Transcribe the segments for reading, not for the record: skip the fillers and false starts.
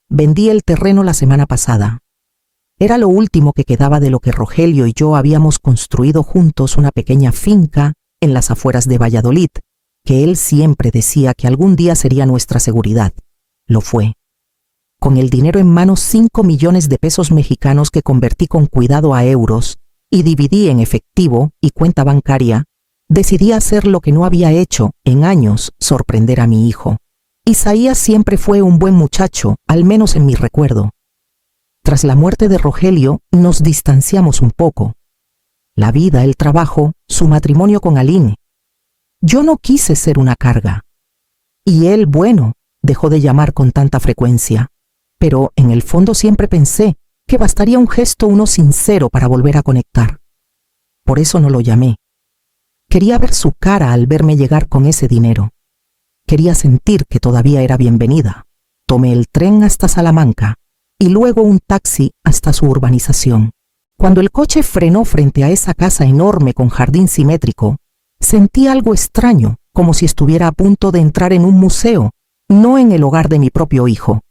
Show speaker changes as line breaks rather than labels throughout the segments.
vendí el terreno la semana pasada. Era lo último que quedaba de lo que Rogelio y yo habíamos construido juntos una pequeña finca en las afueras de Valladolid, que él siempre decía que algún día sería nuestra seguridad. Lo fue. Con el dinero en mano, 5 millones de pesos mexicanos que convertí con cuidado a euros y dividí en efectivo y cuenta bancaria, decidí hacer lo que no había hecho en años: sorprender a mi hijo. Isaías siempre fue un buen muchacho, al menos en mi recuerdo. Tras la muerte de Rogelio, nos distanciamos un poco. La vida, el trabajo, su matrimonio con Aline. Yo no quise ser una carga. Y él, bueno, dejó de llamar con tanta frecuencia. Pero en el fondo siempre pensé que bastaría un gesto, uno sincero, para volver a conectar. Por eso no lo llamé. Quería ver su cara al verme llegar con ese dinero. Quería sentir que todavía era bienvenida. Tomé el tren hasta Salamanca y luego un taxi hasta su urbanización. Cuando el coche frenó frente a esa casa enorme con jardín simétrico, sentí algo extraño, como si estuviera a punto de entrar en un museo, no en el hogar de mi propio hijo.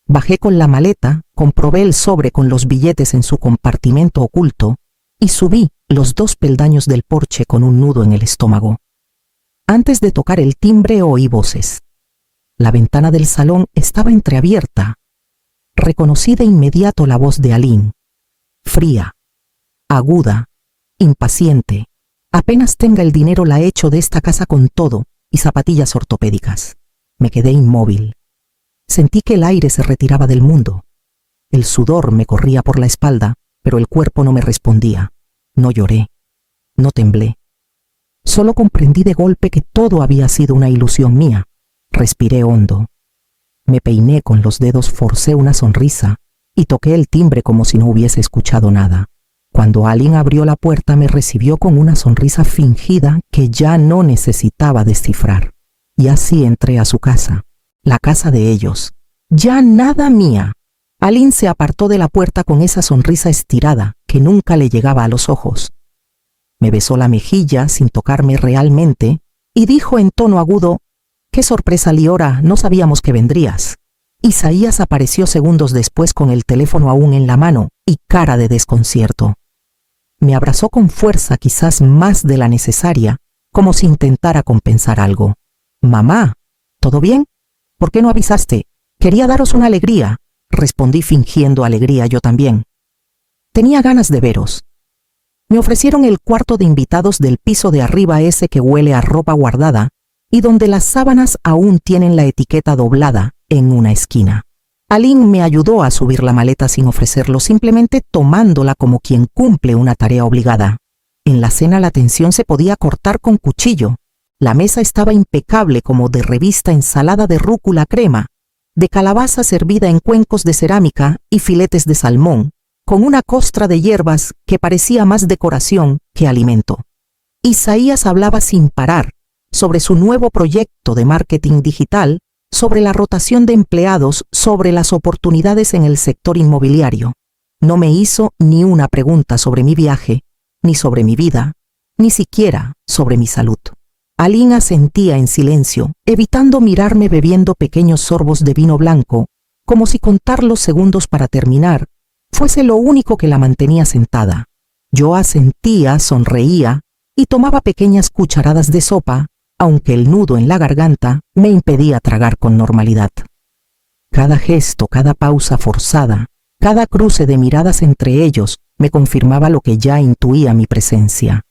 Bajé con la maleta, comprobé el sobre con los billetes en su compartimento oculto y subí los 2 peldaños del porche con un nudo en el estómago. Antes de tocar el timbre oí voces. La ventana del salón estaba entreabierta. Reconocí de inmediato la voz de Aline. Fría, aguda, impaciente. Apenas tenga el dinero la echo de esta casa con todo y zapatillas ortopédicas. Me quedé inmóvil. Sentí que el aire se retiraba del mundo. El sudor me corría por la espalda, pero el cuerpo no me respondía. No lloré, no temblé. Solo comprendí de golpe que todo había sido una ilusión mía. Respiré hondo. Me peiné con los dedos, forcé una sonrisa y toqué el timbre como si no hubiese escuchado nada. Cuando Aline abrió la puerta, me recibió con una sonrisa fingida que ya no necesitaba descifrar. Y así entré a su casa, la casa de ellos. Ya nada mía. Aline se apartó de la puerta con esa sonrisa estirada que nunca le llegaba a los ojos. Me besó la mejilla sin tocarme realmente y dijo en tono agudo: «¡Qué sorpresa, Liora! No sabíamos que vendrías». Isaías apareció segundos después con el teléfono aún en la mano y cara de desconcierto. Me abrazó con fuerza, quizás más de la necesaria, como si intentara compensar algo. «Mamá, ¿todo bien? ¿Por qué no avisaste? Quería daros una alegría», respondí fingiendo alegría yo también. «Tenía ganas de veros». Me ofrecieron el cuarto de invitados del piso de arriba, ese que huele a ropa guardada y donde las sábanas aún tienen la etiqueta doblada en una esquina. Aline me ayudó a subir la maleta sin ofrecerlo, simplemente tomándola como quien cumple una tarea obligada. En la cena la tensión se podía cortar con cuchillo. La mesa estaba impecable, como de revista: ensalada de rúcula crema, de calabaza servida en cuencos de cerámica y filetes de salmón, con una costra de hierbas que parecía más decoración que alimento. Isaías hablaba sin parar sobre su nuevo proyecto de marketing digital, sobre la rotación de empleados, sobre las oportunidades en el sector inmobiliario. No me hizo ni una pregunta sobre mi viaje, ni sobre mi vida, ni siquiera sobre mi salud. Aline asentía en silencio, evitando mirarme, bebiendo pequeños sorbos de vino blanco, como si contar los segundos para terminar fuese lo único que la mantenía sentada. Yo asentía, sonreía y tomaba pequeñas cucharadas de sopa, aunque el nudo en la garganta me impedía tragar con normalidad. Cada gesto, cada pausa forzada, cada cruce de miradas entre ellos me confirmaba lo que ya intuía: mi presencia.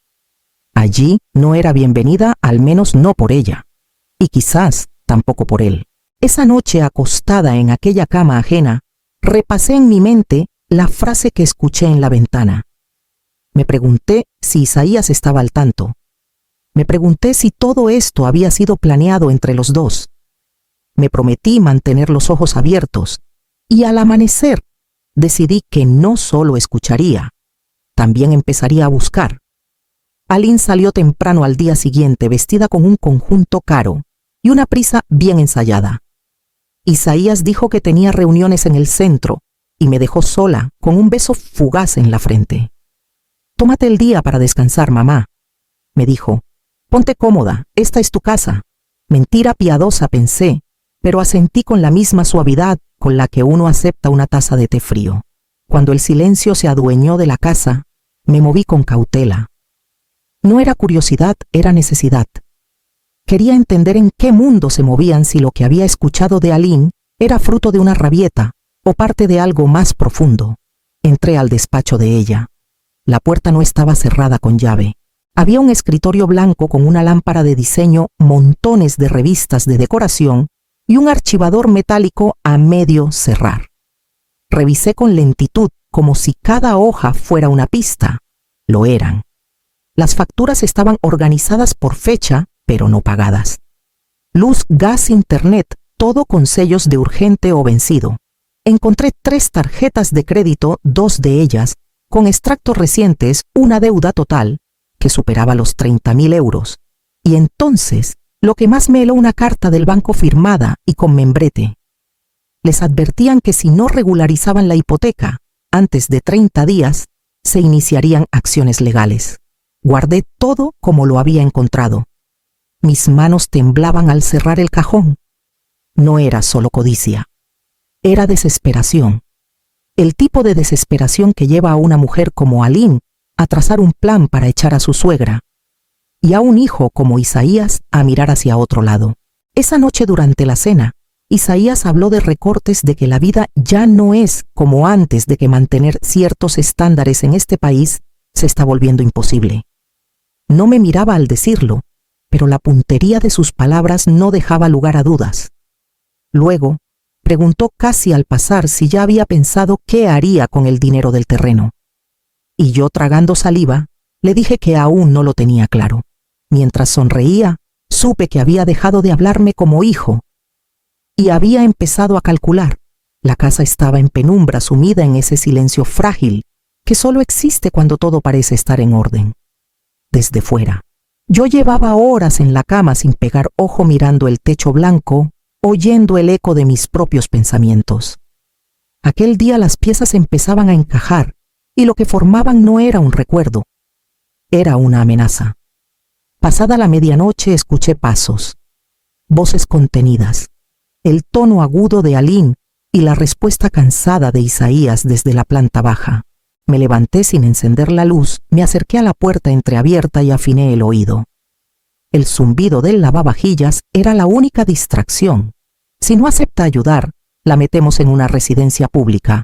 Allí no era bienvenida, al menos no por ella, y quizás tampoco por él. Esa noche, acostada en aquella cama ajena, repasé en mi mente la frase que escuché en la ventana. Me pregunté si Isaías estaba al tanto. Me pregunté si todo esto había sido planeado entre los dos. Me prometí mantener los ojos abiertos y al amanecer decidí que no solo escucharía, también empezaría a buscar. Aline salió temprano al día siguiente, vestida con un conjunto caro y una prisa bien ensayada. Isaías dijo que tenía reuniones en el centro y me dejó sola con un beso fugaz en la frente. «Tómate el día para descansar, mamá», me dijo. «Ponte cómoda, esta es tu casa». Mentira piadosa, pensé, pero asentí con la misma suavidad con la que uno acepta una taza de té frío. Cuando el silencio se adueñó de la casa, me moví con cautela. No era curiosidad, era necesidad. Quería entender en qué mundo se movían, si lo que había escuchado de Aline era fruto de una rabieta o parte de algo más profundo. Entré al despacho de ella. La puerta no estaba cerrada con llave. Había un escritorio blanco con una lámpara de diseño, montones de revistas de decoración y un archivador metálico a medio cerrar. Revisé con lentitud, como si cada hoja fuera una pista. Lo eran. Las facturas estaban organizadas por fecha, pero no pagadas. Luz, gas, internet, todo con sellos de urgente o vencido. Encontré 3 tarjetas de crédito, 2 de ellas, con extractos recientes, una deuda total que superaba los 30.000 euros. Y entonces, lo que más me heló, una carta del banco firmada y con membrete. Les advertían que si no regularizaban la hipoteca antes de 30 días, se iniciarían acciones legales. Guardé todo como lo había encontrado. Mis manos temblaban al cerrar el cajón. No era solo codicia. Era desesperación. El tipo de desesperación que lleva a una mujer como Aline a trazar un plan para echar a su suegra, y a un hijo como Isaías a mirar hacia otro lado. Esa noche durante la cena, Isaías habló de recortes, de que la vida ya no es como antes, de que mantener ciertos estándares en este país se está volviendo imposible. No me miraba al decirlo, pero la puntería de sus palabras no dejaba lugar a dudas. Luego, preguntó casi al pasar si ya había pensado qué haría con el dinero del terreno. Y yo, tragando saliva, le dije que aún no lo tenía claro. Mientras sonreía, supe que había dejado de hablarme como hijo y había empezado a calcular. La casa estaba en penumbra, sumida en ese silencio frágil que solo existe cuando todo parece estar en orden. Desde fuera, yo llevaba horas en la cama sin pegar ojo, mirando el techo blanco, oyendo el eco de mis propios pensamientos. Aquel día las piezas empezaban a encajar y lo que formaban no era un recuerdo, era una amenaza. Pasada la medianoche escuché pasos, voces contenidas, el tono agudo de Aline y la respuesta cansada de Isaías desde la planta baja. Me levanté sin encender la luz, me acerqué a la puerta entreabierta y afiné el oído. El zumbido del lavavajillas era la única distracción. Si no acepta ayudar, la metemos en una residencia pública,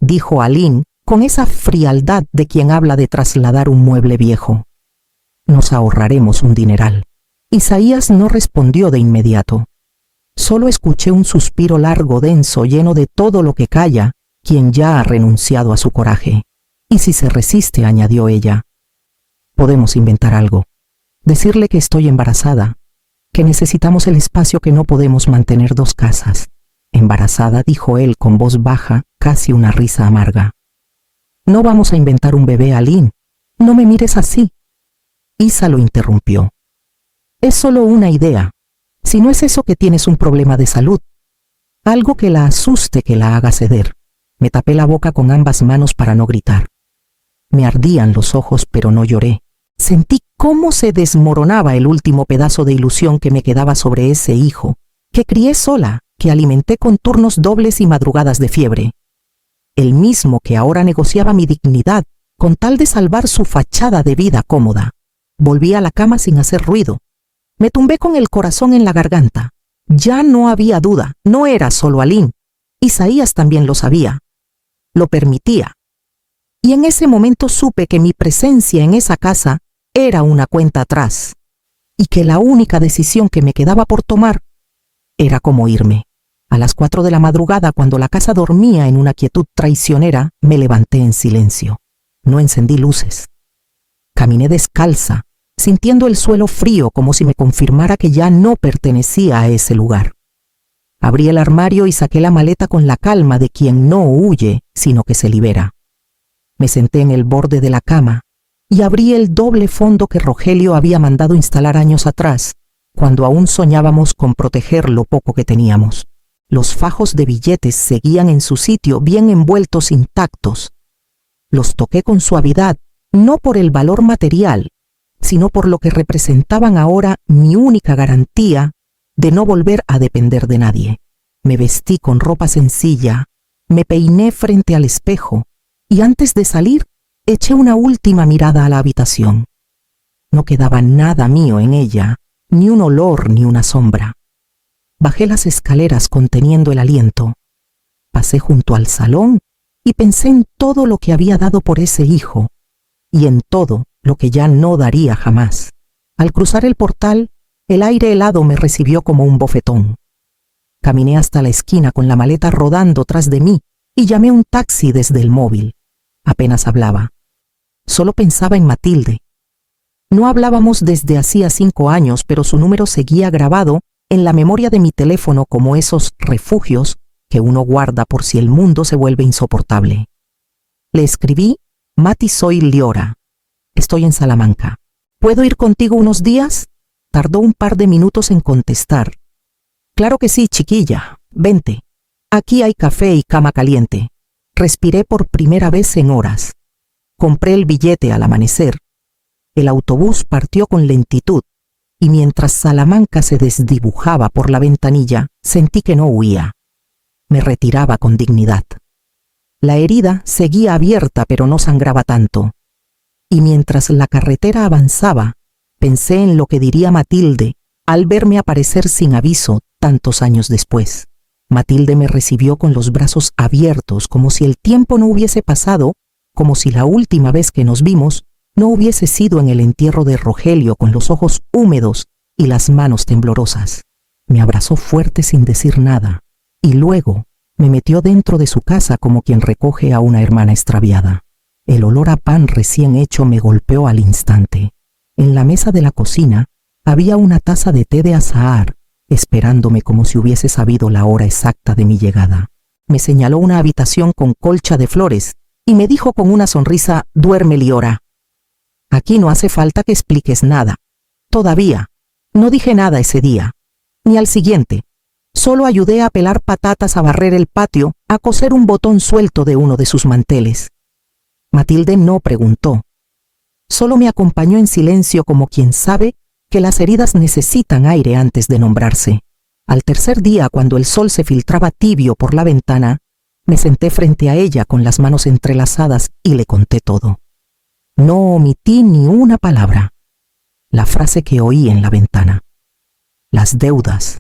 dijo Aline con esa frialdad de quien habla de trasladar un mueble viejo. Nos ahorraremos un dineral. Isaías no respondió de inmediato. Solo escuché un suspiro largo, denso, lleno de todo lo que calla quien ya ha renunciado a su coraje. Y si se resiste, añadió ella, podemos inventar algo. Decirle que estoy embarazada, que necesitamos el espacio, que no podemos mantener 2 casas. Embarazada, dijo él con voz baja, casi una risa amarga. No vamos a inventar un bebé, Aline. No me mires así. Isa lo interrumpió. Es solo una idea. Si no es eso, que tienes un problema de salud. Algo que la asuste, que la haga ceder. Me tapé la boca con ambas manos para no gritar. Me ardían los ojos, pero no lloré. Sentí cómo se desmoronaba el último pedazo de ilusión que me quedaba sobre ese hijo, que crié sola, que alimenté con turnos dobles y madrugadas de fiebre. El mismo que ahora negociaba mi dignidad con tal de salvar su fachada de vida cómoda. Volví a la cama sin hacer ruido. Me tumbé con el corazón en la garganta. Ya no había duda, no era solo Aline. Isaías también lo sabía. Lo permitía. Y en ese momento supe que mi presencia en esa casa era una cuenta atrás, y que la única decisión que me quedaba por tomar era cómo irme. A las 4 de la madrugada, cuando la casa dormía en una quietud traicionera, me levanté en silencio. No encendí luces. Caminé descalza, sintiendo el suelo frío, como si me confirmara que ya no pertenecía a ese lugar. Abrí el armario y saqué la maleta con la calma de quien no huye, sino que se libera. Me senté en el borde de la cama y abrí el doble fondo que Rogelio había mandado instalar años atrás, cuando aún soñábamos con proteger lo poco que teníamos. Los fajos de billetes seguían en su sitio, bien envueltos, intactos. Los toqué con suavidad, no por el valor material, sino por lo que representaban ahora mi única garantía de no volver a depender de nadie. Me vestí con ropa sencilla, me peiné frente al espejo y antes de salir eché una última mirada a la habitación. No quedaba nada mío en ella, ni un olor ni una sombra. Bajé las escaleras conteniendo el aliento. Pasé junto al salón y pensé en todo lo que había dado por ese hijo y en todo lo que ya no daría jamás. Al cruzar el portal, el aire helado me recibió como un bofetón. Caminé hasta la esquina con la maleta rodando tras de mí y llamé un taxi desde el móvil. Apenas hablaba. Solo pensaba en Matilde. No hablábamos desde hacía 5 años, pero su número seguía grabado en la memoria de mi teléfono como esos refugios que uno guarda por si el mundo se vuelve insoportable. Le escribí: Mati, soy Liora. Estoy en Salamanca. ¿Puedo ir contigo unos días? Tardó un par de minutos en contestar. Claro que sí, chiquilla. Vente. Aquí hay café y cama caliente. Respiré por primera vez en horas. Compré el billete al amanecer. El autobús partió con lentitud y mientras Salamanca se desdibujaba por la ventanilla, sentí que no huía. Me retiraba con dignidad. La herida seguía abierta pero no sangraba tanto. Y mientras la carretera avanzaba, pensé en lo que diría Matilde al verme aparecer sin aviso tantos años después. Matilde me recibió con los brazos abiertos, como si el tiempo no hubiese pasado, como si la última vez que nos vimos no hubiese sido en el entierro de Rogelio con los ojos húmedos y las manos temblorosas. Me abrazó fuerte sin decir nada, y luego me metió dentro de su casa como quien recoge a una hermana extraviada. El olor a pan recién hecho me golpeó al instante. En la mesa de la cocina había una taza de té de azahar, esperándome como si hubiese sabido la hora exacta de mi llegada. Me señaló una habitación con colcha de flores y me dijo con una sonrisa: duerme, Liora. Aquí no hace falta que expliques nada. Todavía. No dije nada ese día, ni al siguiente. Solo ayudé a pelar patatas, a barrer el patio, a coser un botón suelto de uno de sus manteles. Matilde no preguntó. Solo me acompañó en silencio como quien sabe que las heridas necesitan aire antes de nombrarse. Al tercer día, cuando el sol se filtraba tibio por la ventana, me senté frente a ella con las manos entrelazadas y le conté todo. No omití ni una palabra. La frase que oí en la ventana. Las deudas,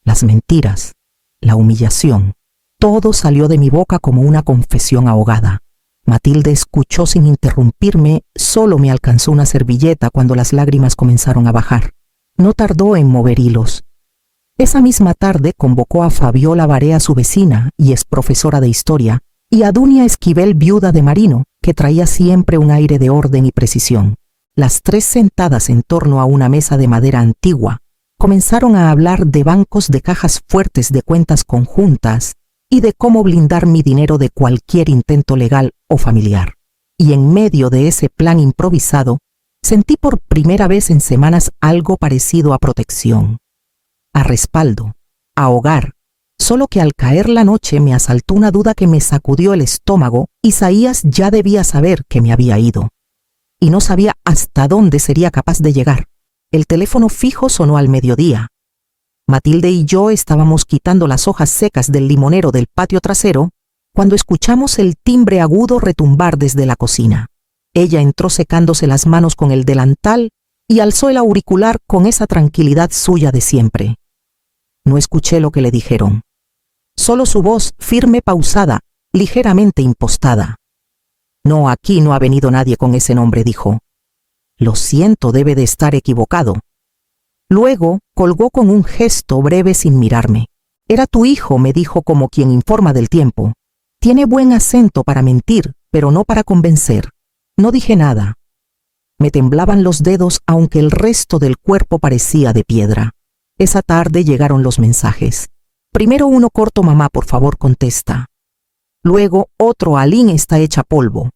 las mentiras, la humillación. Todo salió de mi boca como una confesión ahogada. Matilde escuchó sin interrumpirme, solo me alcanzó una servilleta cuando las lágrimas comenzaron a bajar. No tardó en mover hilos. Esa misma tarde convocó a Fabiola Barea, su vecina y ex profesora de historia, y a Dunia Esquivel, viuda de Marino, que traía siempre un aire de orden y precisión. Las tres, sentadas en torno a una mesa de madera antigua, comenzaron a hablar de bancos, de cajas fuertes, de cuentas conjuntas y de cómo blindar mi dinero de cualquier intento legal o familiar. Y en medio de ese plan improvisado, sentí por primera vez en semanas algo parecido a protección, a respaldo, a hogar. Solo que al caer la noche me asaltó una duda que me sacudió el estómago. Isaías ya debía saber que me había ido, y no sabía hasta dónde sería capaz de llegar. El teléfono fijo sonó al mediodía. Matilde y yo estábamos quitando las hojas secas del limonero del patio trasero cuando escuchamos el timbre agudo retumbar desde la cocina. Ella entró secándose las manos con el delantal y alzó el auricular con esa tranquilidad suya de siempre. No escuché lo que le dijeron. Solo su voz, firme, pausada, ligeramente impostada. No, aquí no ha venido nadie con ese nombre, dijo. Lo siento, debe de estar equivocado. Luego colgó con un gesto breve sin mirarme. Era tu hijo, me dijo como quien informa del tiempo. Tiene buen acento para mentir, pero no para convencer. No dije nada. Me temblaban los dedos, aunque el resto del cuerpo parecía de piedra. Esa tarde llegaron los mensajes. Primero uno corto: mamá, por favor, contesta. Luego otro: Aline está hecha polvo.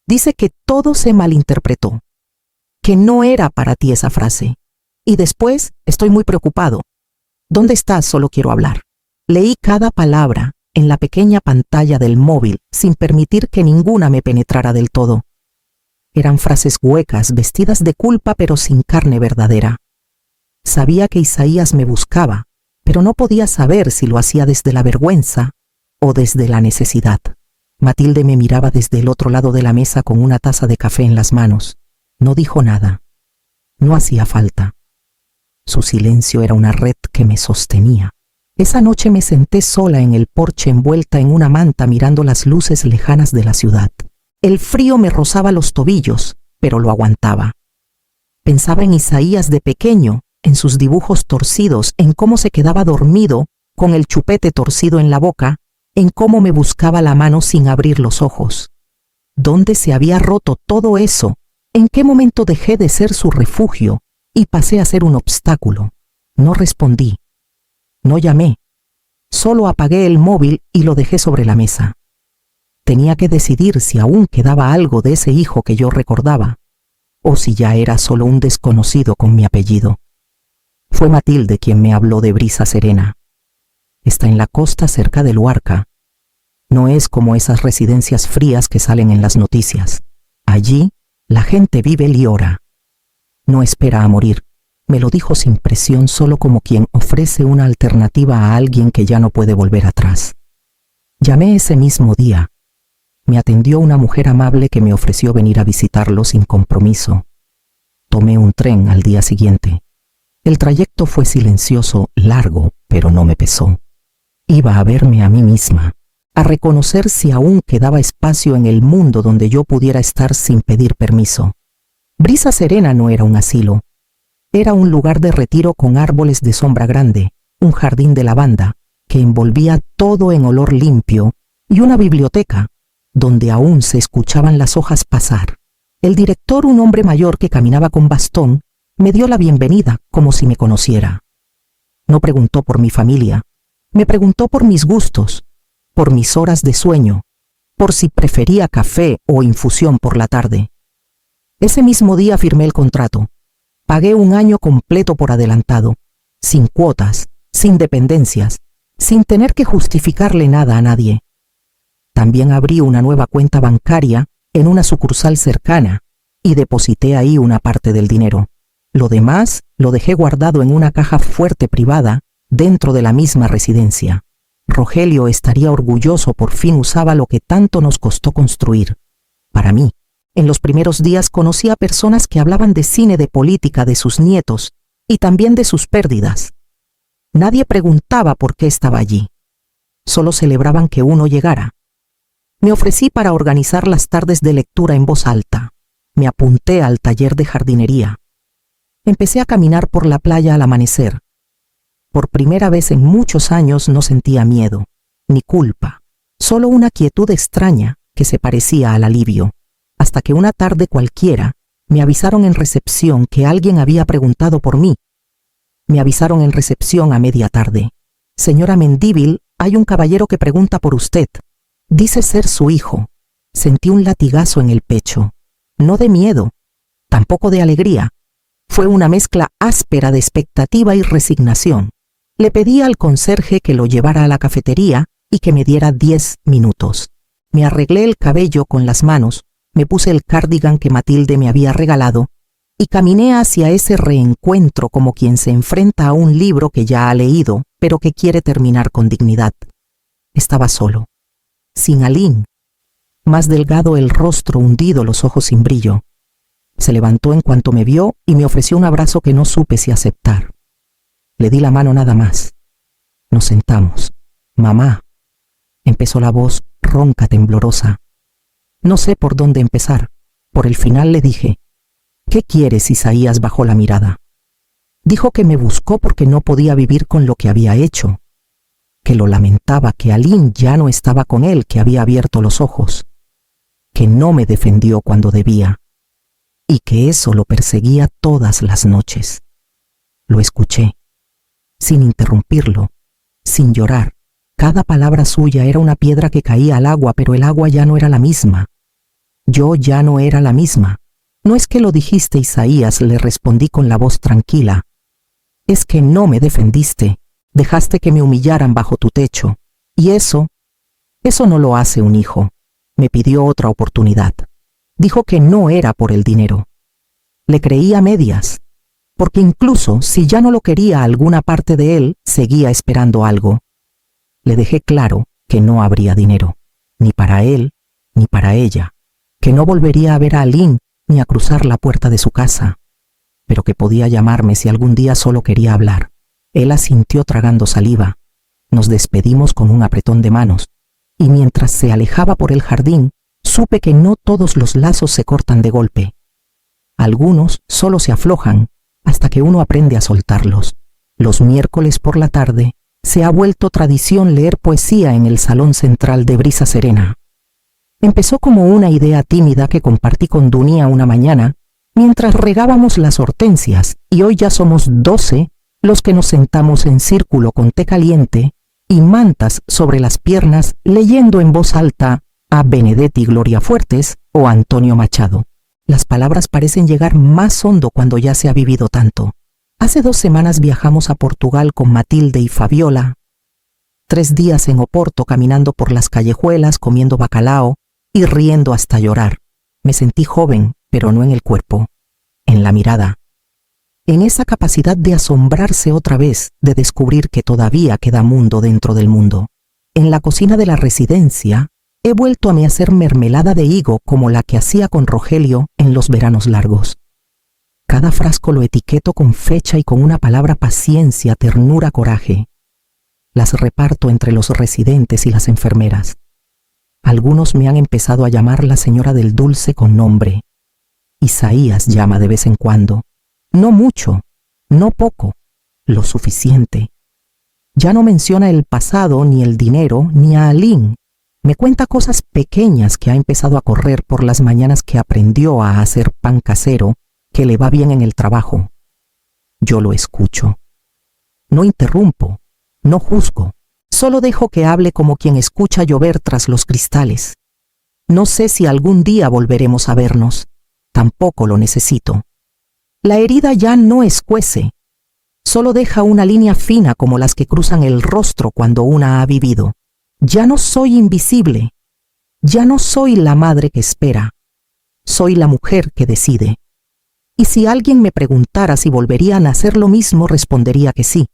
Dice que todo se malinterpretó, que no era para ti esa frase. Y después: estoy muy preocupado. ¿Dónde estás? Solo quiero hablar. Leí cada palabra en la pequeña pantalla del móvil sin permitir que ninguna me penetrara del todo. Eran frases huecas, vestidas de culpa pero sin carne verdadera. Sabía que Isaías me buscaba, pero no podía saber si lo hacía desde la vergüenza o desde la necesidad. Matilde me miraba desde el otro lado de la mesa con una taza de café en las manos. No dijo nada. No hacía falta. Su silencio era una red que me sostenía. Esa noche me senté sola en el porche envuelta en una manta mirando las luces lejanas de la ciudad. El frío me rozaba los tobillos, pero lo aguantaba. Pensaba en Isaías de pequeño, en sus dibujos torcidos, en cómo se quedaba dormido con el chupete torcido en la boca, en cómo me buscaba la mano sin abrir los ojos. ¿Dónde se había roto todo eso? ¿En qué momento dejé de ser su refugio y pasé a ser un obstáculo? No respondí. No llamé. Solo apagué el móvil y lo dejé sobre la mesa. Tenía que decidir si aún quedaba algo de ese hijo que yo recordaba, o si ya era solo un desconocido con mi apellido. Fue Matilde quien me habló de Brisa Serena. Está en la costa cerca de Luarca. No es como esas residencias frías que salen en las noticias. Allí, la gente vive y ora. No espera a morir. Me lo dijo sin presión, solo como quien ofrece una alternativa a alguien que ya no puede volver atrás. Llamé ese mismo día. Me atendió una mujer amable que me ofreció venir a visitarlo sin compromiso. Tomé un tren al día siguiente. El trayecto fue silencioso, largo, pero no me pesó. Iba a verme a mí misma, a reconocer si aún quedaba espacio en el mundo donde yo pudiera estar sin pedir permiso. Brisa Serena no era un asilo. Era un lugar de retiro con árboles de sombra grande, un jardín de lavanda que envolvía todo en olor limpio y una biblioteca donde aún se escuchaban las hojas pasar. El director, un hombre mayor que caminaba con bastón, me dio la bienvenida como si me conociera. No preguntó por mi familia, me preguntó por mis gustos, por mis horas de sueño, por si prefería café o infusión por la tarde. Ese mismo día firmé el contrato. Pagué un año completo por adelantado, sin cuotas, sin dependencias, sin tener que justificarle nada a nadie. También abrí una nueva cuenta bancaria en una sucursal cercana y deposité ahí una parte del dinero. Lo demás lo dejé guardado en una caja fuerte privada dentro de la misma residencia. Rogelio estaría orgulloso, por fin usaba lo que tanto nos costó construir. Para mí, en los primeros días conocí a personas que hablaban de cine, de política, de sus nietos y también de sus pérdidas. Nadie preguntaba por qué estaba allí. Solo celebraban que uno llegara. Me ofrecí para organizar las tardes de lectura en voz alta. Me apunté al taller de jardinería. Empecé a caminar por la playa al amanecer. Por primera vez en muchos años no sentía miedo, ni culpa, solo una quietud extraña que se parecía al alivio, hasta que una tarde cualquiera me avisaron en recepción que alguien había preguntado por mí. Me avisaron en recepción a media tarde. Señora Mendívil, hay un caballero que pregunta por usted. Dice ser su hijo. Sentí un latigazo en el pecho, no de miedo, tampoco de alegría. Fue una mezcla áspera de expectativa y resignación. Le pedí al conserje que lo llevara a la cafetería y que me diera 10 minutos. Me arreglé el cabello con las manos, me puse el cardigan que Matilde me había regalado y caminé hacia ese reencuentro como quien se enfrenta a un libro que ya ha leído, pero que quiere terminar con dignidad. Estaba solo, sin Aline, más delgado el rostro, hundido, los ojos sin brillo. Se levantó en cuanto me vio y me ofreció un abrazo que no supe si aceptar. Le di la mano nada más. Nos sentamos. Mamá, empezó la voz ronca, temblorosa. No sé por dónde empezar. Por el final le dije, ¿qué quieres? Isaías bajó la mirada. Dijo que me buscó porque no podía vivir con lo que había hecho, que lo lamentaba, que Aline ya no estaba con él, que había abierto los ojos, que no me defendió cuando debía, y que eso lo perseguía todas las noches. Lo escuché, sin interrumpirlo, sin llorar. Cada palabra suya era una piedra que caía al agua, pero el agua ya no era la misma. Yo ya no era la misma. No es que lo dijiste, Isaías, le respondí con la voz tranquila. Es que no me defendiste, dejaste que me humillaran bajo tu techo. Y eso no lo hace un hijo. Me pidió otra oportunidad. Dijo que no era por el dinero. Le creí a medias. porque incluso si ya no lo quería alguna parte de él, seguía esperando algo. Le dejé claro que no habría dinero, ni para él, ni para ella, que no volvería a ver a Aline ni a cruzar la puerta de su casa, pero que podía llamarme si algún día solo quería hablar. Él asintió tragando saliva. Nos despedimos con un apretón de manos, y mientras se alejaba por el jardín, supe que no todos los lazos se cortan de golpe. Algunos solo se aflojan hasta que uno aprende a soltarlos. Los miércoles por la tarde se ha vuelto tradición leer poesía en el salón central de Brisa Serena. Empezó como una idea tímida que compartí con Dunia una mañana mientras regábamos las hortensias, y hoy ya somos 12 los que nos sentamos en círculo con té caliente y mantas sobre las piernas leyendo en voz alta a Benedetti Gloria Fuertes o Antonio Machado. Las palabras parecen llegar más hondo cuando ya se ha vivido tanto. Hace 2 semanas viajamos a Portugal con Matilde y Fabiola. 3 días en Oporto caminando por las callejuelas, comiendo bacalao y riendo hasta llorar. Me sentí joven, pero no en el cuerpo, en la mirada. En esa capacidad de asombrarse otra vez, de descubrir que todavía queda mundo dentro del mundo. En la cocina de la residencia, he vuelto a hacer mermelada de higo como la que hacía con Rogelio en los veranos largos. Cada frasco lo etiqueto con fecha y con una palabra: paciencia, ternura, coraje. Las reparto entre los residentes y las enfermeras. Algunos me han empezado a llamar la señora del dulce con nombre. Isaías llama de vez en cuando. No mucho, no poco, lo suficiente. Ya no menciona el pasado, ni el dinero, ni a Aline. Me cuenta cosas pequeñas que ha empezado a correr por las mañanas, que aprendió a hacer pan casero, que le va bien en el trabajo. Yo lo escucho. No interrumpo, no juzgo, solo dejo que hable como quien escucha llover tras los cristales. No sé si algún día volveremos a vernos, tampoco lo necesito. La herida ya no escuece, solo deja una línea fina como las que cruzan el rostro cuando una ha vivido. Ya no soy invisible, ya no soy la madre que espera, soy la mujer que decide. Y si alguien me preguntara si volverían a hacer lo mismo, respondería que sí,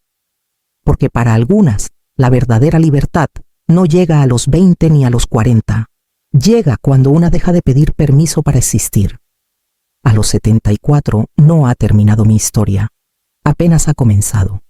porque para algunas la verdadera libertad no llega a los 20 ni a los 40, llega cuando una deja de pedir permiso para existir. A los 74 no ha terminado mi historia, apenas ha comenzado.